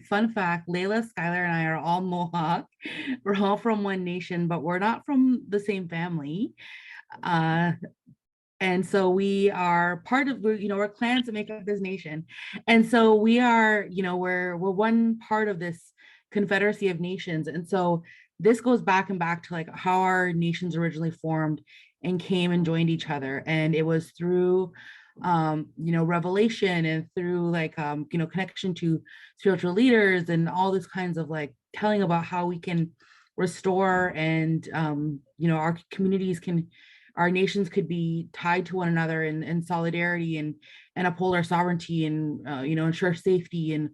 fun fact, Layla, Skyler, and I are all Mohawk. We're all from one nation, but we're not from the same family. Uh, and so we are part of, we're clans that make up this nation. And so we are, we're one part of this confederacy of nations. And so this goes back and back to like how our nations originally formed and came and joined each other. And it was through revelation and through like connection to spiritual leaders and all this kinds of like telling about how we can restore and our communities can, our nations could be tied to one another in solidarity and uphold our sovereignty and ensure safety and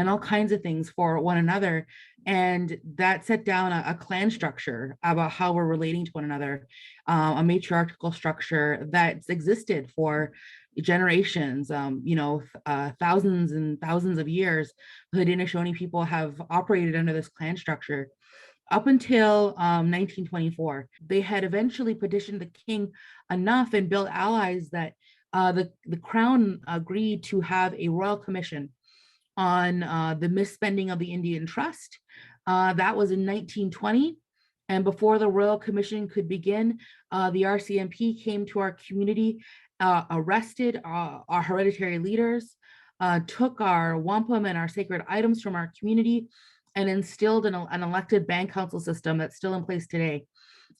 all kinds of things for one another. And that set down a clan structure about how we're relating to one another, a matriarchal structure that's existed for generations, thousands and thousands of years. The Haudenosaunee people have operated under this clan structure up until 1924. They had eventually petitioned the king enough and built allies that the crown agreed to have a royal commission on the misspending of the Indian Trust. That was in 1920. And before the Royal Commission could begin, the RCMP came to our community, arrested our hereditary leaders, took our wampum and our sacred items from our community, and instilled an elected band council system that's still in place today.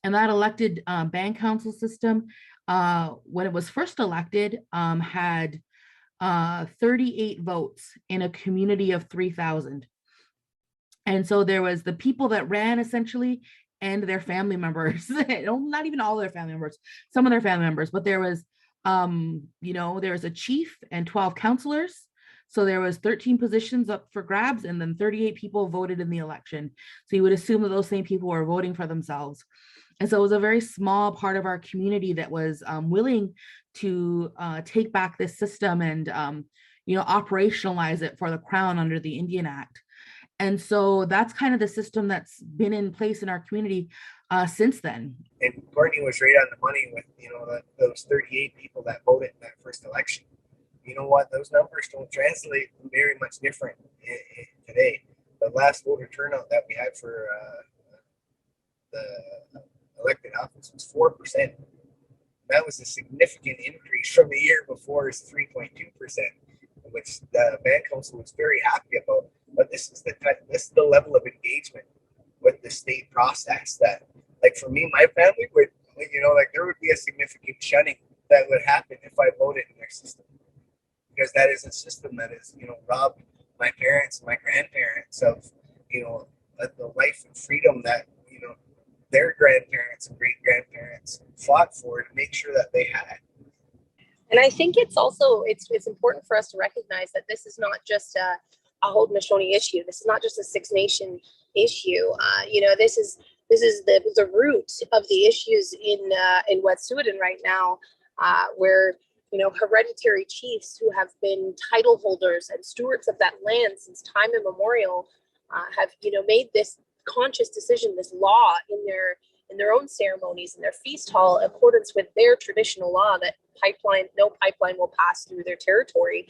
And that elected band council system, when it was first elected, had 38 votes in a community of 3,000. And so there was the people that ran essentially and their family members, not even all their family members, some of their family members, but there was, there was a chief and 12 counselors. So there was 13 positions up for grabs and then 38 people voted in the election. So you would assume that those same people were voting for themselves. And so it was a very small part of our community that was willing to take back this system and, operationalize it for the crown under the Indian Act. And so that's kind of the system that's been in place in our community since then. And Courtney was right on the money with, those 38 people that voted in that first election. You know what? Those numbers don't translate very much different today. The last voter turnout that we had for the elected office was 4%. That was a significant increase from the year before's 3.2%, which the band council was very happy about. But this is the level of engagement with the state process that, like for me, my family would, there would be a significant shunning that would happen if I voted in their system, because that is a system that is, robbed my parents and my grandparents of, the life and freedom that, their grandparents and great grandparents fought for to make sure that they had. And I think it's also, it's important for us to recognize that this is not just a Haudenosaunee issue. This is not just a Six Nation issue. This is the root of the issues in Wet'suwet'en right now, where hereditary chiefs who have been title holders and stewards of that land since time immemorial have made this conscious decision, this law in their own ceremonies, in their feast hall, in accordance with their traditional law that no pipeline will pass through their territory.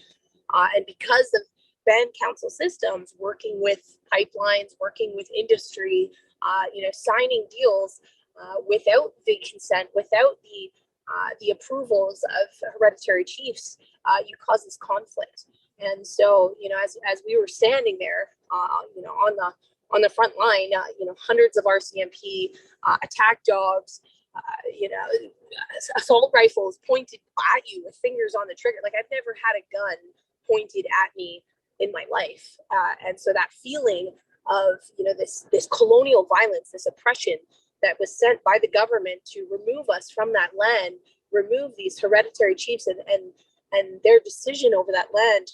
And because of band council systems working with pipelines, working with industry, signing deals without the consent, without the approvals of hereditary chiefs, you cause this conflict. And so, as we were standing there, on the front line, hundreds of RCMP attack dogs, assault rifles pointed at you with fingers on the trigger. Like, I've never had a gun pointed at me in my life. And so that feeling of, this colonial violence, this oppression that was sent by the government to remove us from that land, remove these hereditary chiefs and their decision over that land,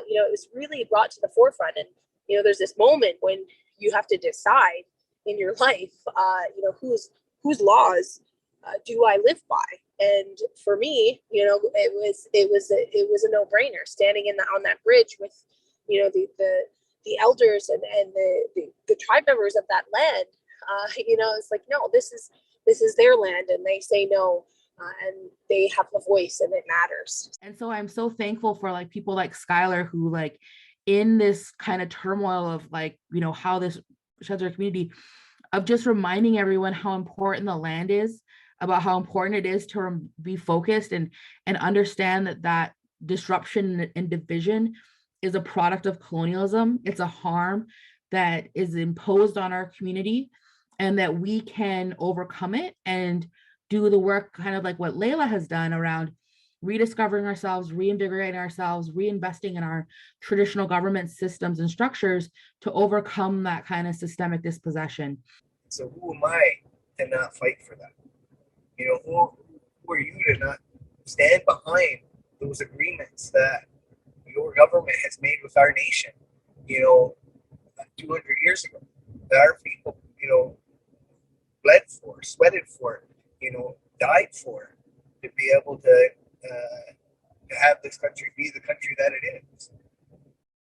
it was really brought to the forefront. And, there's this moment when you have to decide in your life, whose laws do I live by? And for me, it was a no-brainer standing on that bridge with, the elders and the tribe members of that land. It's like, no, this is their land, and they say no, and they have a voice, and it matters. And so I'm so thankful for like people like Skyler who like in this kind of turmoil of like, how this sheds our community, of just reminding everyone how important the land is, about how important it is to be focused and understand that disruption and division is a product of colonialism. It's a harm that is imposed on our community, and that we can overcome it and do the work, kind of like what Layla has done around rediscovering ourselves, reinvigorating ourselves, reinvesting in our traditional government systems and structures to overcome that kind of systemic dispossession. So who am I to not fight for that? Who are you to not stand behind those agreements that your government has made with our nation, 200 years ago, that our people, bled for, sweated for, died for, to be able to have this country be the country that it is.